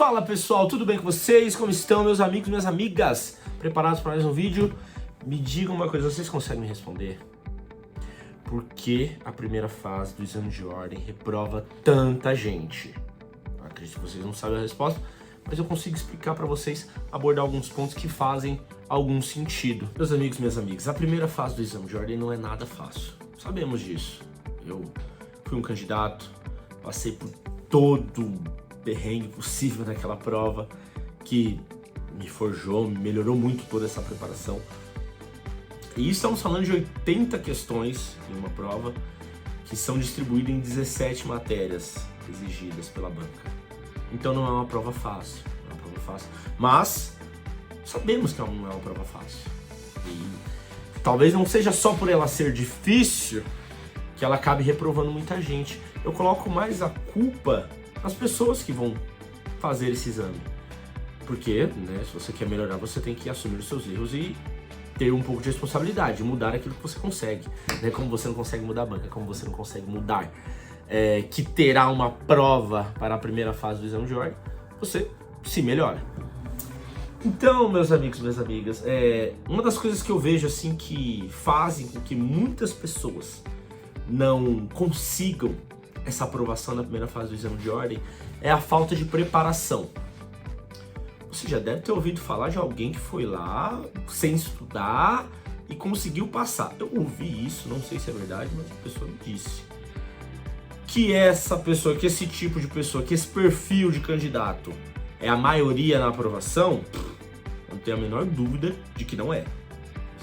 Fala pessoal, tudo bem com vocês? Como estão meus amigos e minhas amigas? Preparados para mais um vídeo? Me digam uma coisa, vocês conseguem me responder? Por que a primeira fase do exame de ordem reprova tanta gente? Eu acredito que vocês não sabem a resposta, mas eu consigo explicar para vocês, abordar alguns pontos que fazem algum sentido. Meus amigos e minhas amigas, a primeira fase do exame de ordem não é nada fácil. Sabemos disso. Eu fui um candidato, passei por todo o perrengue possível naquela prova, que me forjou, me melhorou muito toda essa preparação. E estamos falando de 80 questões em uma prova, que são distribuídas em 17 matérias exigidas pela banca. Então não é uma prova fácil, não é uma prova fácil. Mas sabemos que não é uma prova fácil. E talvez não seja só por ela ser difícil que ela acabe reprovando muita gente. Eu coloco mais a culpa nas pessoas que vão fazer esse exame. Porque, né, se você quer melhorar, você tem que assumir os seus erros e ter um pouco de responsabilidade, mudar aquilo que você consegue. Né? Como você não consegue mudar a banca, como você não consegue mudar que terá uma prova para a primeira fase do exame de ordem, você se melhora. Então, meus amigos e minhas amigas, uma das coisas que eu vejo assim que fazem com que muitas pessoas não consigam essa aprovação na primeira fase do exame de ordem é a falta de preparação. Você já deve ter ouvido falar de alguém que foi lá sem estudar e conseguiu passar. Eu ouvi isso, não sei se é verdade, mas a pessoa me disse. Que essa pessoa, que esse tipo de pessoa, que esse perfil de candidato é a maioria na aprovação, eu não tenho a menor dúvida de que não é.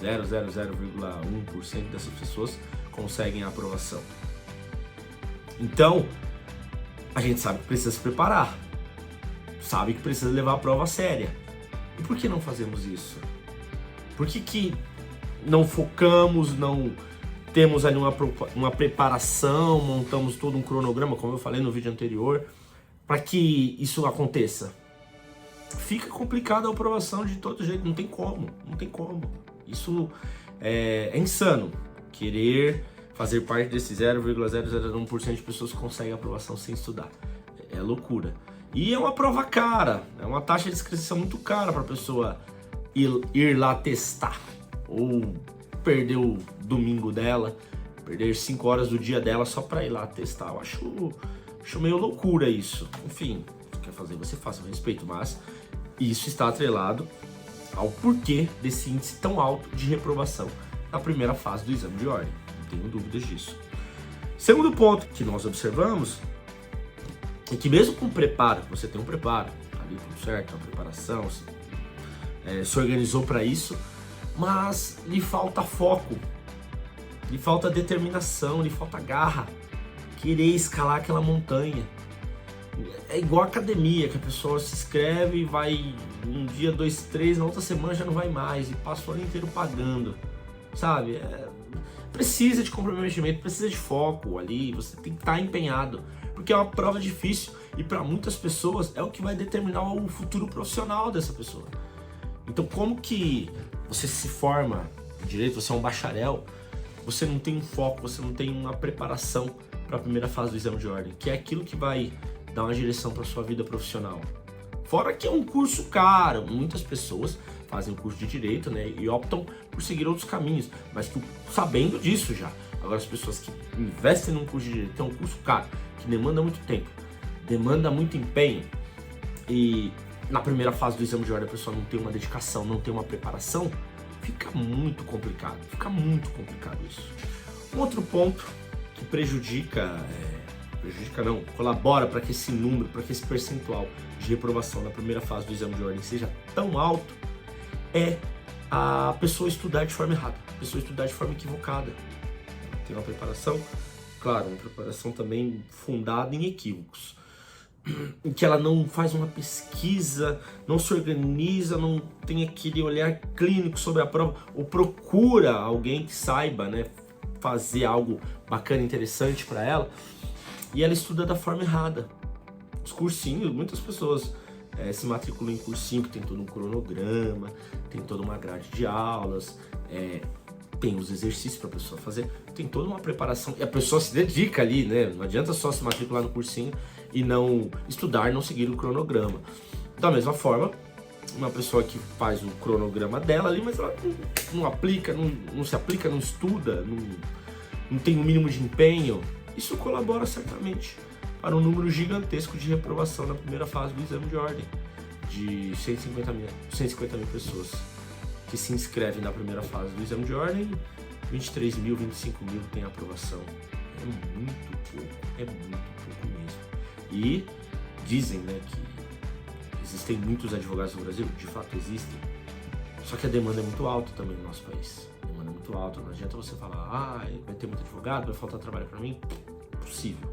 0,01% dessas pessoas conseguem a aprovação. Então, a gente sabe que precisa se preparar, sabe que precisa levar a prova a séria. E por que não fazemos isso? Por que não focamos, não temos ali uma preparação, montamos todo um cronograma, como eu falei no vídeo anterior, para que isso aconteça? Fica complicada a aprovação de todo jeito, não tem como. Isso é insano, querer fazer parte desse 0,001% de pessoas que conseguem aprovação sem estudar. É loucura. E é uma prova cara, é uma taxa de inscrição muito cara para a pessoa ir lá testar. Ou perder o domingo dela, perder 5 horas do dia dela só para ir lá testar. Eu acho meio loucura isso. Enfim, se quer fazer, você faça, eu respeito, mas isso está atrelado ao porquê desse índice tão alto de reprovação na primeira fase do exame de ordem. Não tenho dúvidas disso. Segundo ponto que nós observamos é que mesmo com preparo, você tem um preparo, ali tudo certo, uma preparação, se organizou para isso, mas lhe falta foco, lhe falta determinação, lhe falta garra, querer escalar aquela montanha. É igual a academia, que a pessoa se inscreve e vai um dia, 2, 3, na outra semana já não vai mais e passa o ano inteiro pagando, sabe? Precisa de comprometimento, precisa de foco ali, você tem que estar empenhado, porque é uma prova difícil e para muitas pessoas é o que vai determinar o futuro profissional dessa pessoa. Então, como que você se forma em direito, você é um bacharel, você não tem um foco, você não tem uma preparação para a primeira fase do exame de ordem, que é aquilo que vai dar uma direção para sua vida profissional. Fora que é um curso caro, muitas pessoas fazem o curso de direito, né, e optam por seguir outros caminhos, mas que sabendo disso já. Agora, as pessoas que investem num curso de direito, é um curso caro, que demanda muito tempo, demanda muito empenho, e na primeira fase do exame de ordem a pessoa não tem uma dedicação, não tem uma preparação, fica muito complicado isso. Um outro ponto que colabora para que esse número, para que esse percentual de reprovação na primeira fase do exame de ordem seja tão alto, é a pessoa estudar de forma errada, a pessoa estudar de forma equivocada. Tem uma preparação, claro, uma preparação também fundada em equívocos, em que ela não faz uma pesquisa, não se organiza, não tem aquele olhar clínico sobre a prova, ou procura alguém que saiba, né, fazer algo bacana, interessante para ela, e ela estuda da forma errada. Os cursinhos, muitas pessoas se matriculam em cursinho que tem todo um cronograma, tem toda uma grade de aulas, tem os exercícios para a pessoa fazer, tem toda uma preparação, e a pessoa se dedica ali, né? Não adianta só se matricular no cursinho e não estudar, não seguir o cronograma. Da mesma forma, uma pessoa que faz o cronograma dela ali, mas ela não aplica, não se aplica, não estuda, não tem o mínimo de empenho, isso colabora certamente para um número gigantesco de reprovação na primeira fase do exame de ordem, de 150 mil pessoas que se inscrevem na primeira fase do exame de ordem, 23 mil, 25 mil tem aprovação. É muito pouco mesmo. E dizem, né, que existem muitos advogados no Brasil, de fato existem, só que a demanda é muito alta também no nosso país. A demanda é muito alta, não adianta você falar, vai ter muito advogado, vai faltar trabalho para mim. Possível.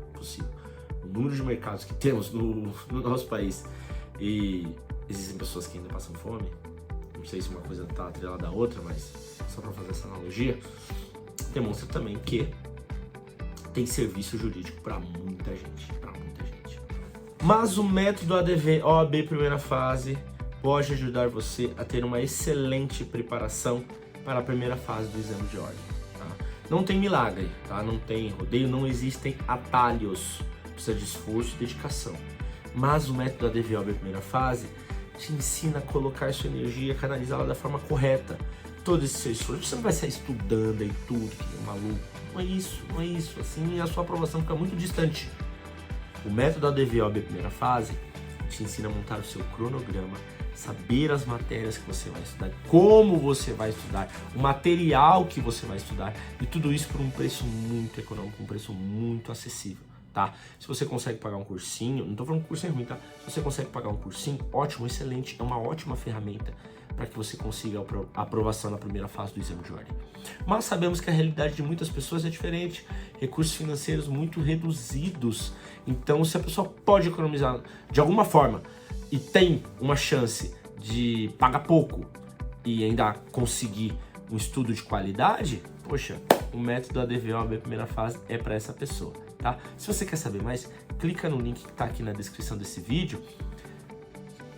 O número de mercados que temos no nosso país, e existem pessoas que ainda passam fome, não sei se uma coisa está atrelada à outra, mas só para fazer essa analogia, demonstra também que tem serviço jurídico para muita gente. Mas o método ADV OAB primeira fase pode ajudar você a ter uma excelente preparação para a primeira fase do exame de ordem. Tá? Não tem milagre, tá? Não tem rodeio, não existem atalhos, precisa de esforço e dedicação. Mas o método ADV OAB primeira fase te ensina a colocar sua energia, canalizá-la da forma correta. Todo esse seu esforço, você não vai sair estudando aí tudo, que é maluco. Não é isso. Assim a sua aprovação fica muito distante. O método ADV OAB primeira fase te ensina a montar o seu cronograma, saber as matérias que você vai estudar, como você vai estudar, o material que você vai estudar, e tudo isso por um preço muito econômico, um preço muito acessível, tá? Se você consegue pagar um cursinho, não tô falando que o curso é ruim, tá? Se você consegue pagar um cursinho, ótimo, excelente, é uma ótima ferramenta para que você consiga a aprovação na primeira fase do exame de ordem. Mas sabemos que a realidade de muitas pessoas é diferente, recursos financeiros muito reduzidos, então se a pessoa pode economizar de alguma forma e tem uma chance de pagar pouco e ainda conseguir um estudo de qualidade, poxa, o método ADV OAB primeira fase é para essa pessoa, tá? Se você quer saber mais, clica no link que está aqui na descrição desse vídeo,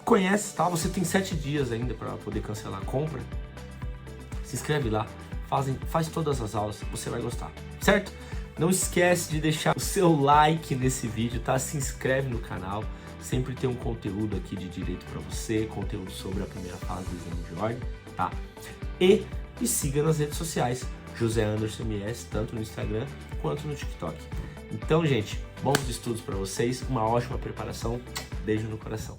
conhece, tá? Você tem 7 dias ainda para poder cancelar a compra, se inscreve lá, faz todas as aulas, você vai gostar, certo? Não esquece de deixar o seu like nesse vídeo, tá? Se inscreve no canal, sempre tem um conteúdo aqui de direito para você, conteúdo sobre a primeira fase do exame de ordem, tá? E me siga nas redes sociais, José Anderson MS, tanto no Instagram quanto no TikTok. Então, gente, bons estudos para vocês, uma ótima preparação, beijo no coração.